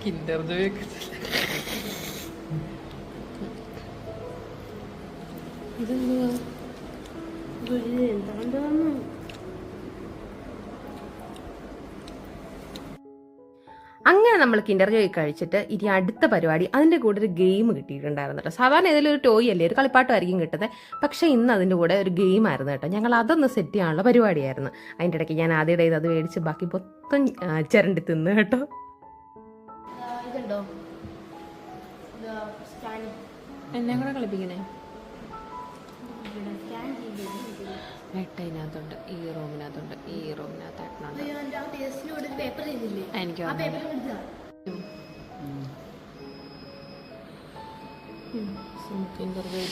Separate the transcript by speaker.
Speaker 1: Kinder Joy ഇതെന്തുവാ? അങ്ങനെ നമ്മൾ കിൻഡർ ജോയ് കഴിച്ചിട്ട് ഇനി അടുത്ത പരിപാടി അതിൻ്റെ കൂടെ ഒരു ഗെയിം കിട്ടിയിട്ടുണ്ടായിരുന്നു കേട്ടോ. സാധാരണ ഏതെങ്കിലും ഒരു ടോയ് അല്ലേ, ഒരു കളിപ്പാട്ടമായിരിക്കും കിട്ടുന്നത്. പക്ഷേ ഇന്ന് അതിൻ്റെ കൂടെ ഒരു ഗെയിം ആയിരുന്നു കേട്ടോ. ഞങ്ങൾ അതൊന്ന് സെറ്റ് ചെയ്യാനുള്ള പരിപാടിയായിരുന്നു. അതിൻ്റെ ഇടയ്ക്ക് ഞാൻ ആദ്യമായിട്ട് അത് മേടിച്ച് ബാക്കി മൊത്തം ചിരണ്ടി തിന്ന് കേട്ടോ. എന്നെ കൂടെ കളിപ്പിക്കണേ. എട്ടതിനകത്തുണ്ട്, ഈ റൂമിനകത്തുണ്ട്, ഈ റൂമിനകത്ത് എട്ടനുണ്ട്. എനിക്ക് കിൻഡർ ജോയ്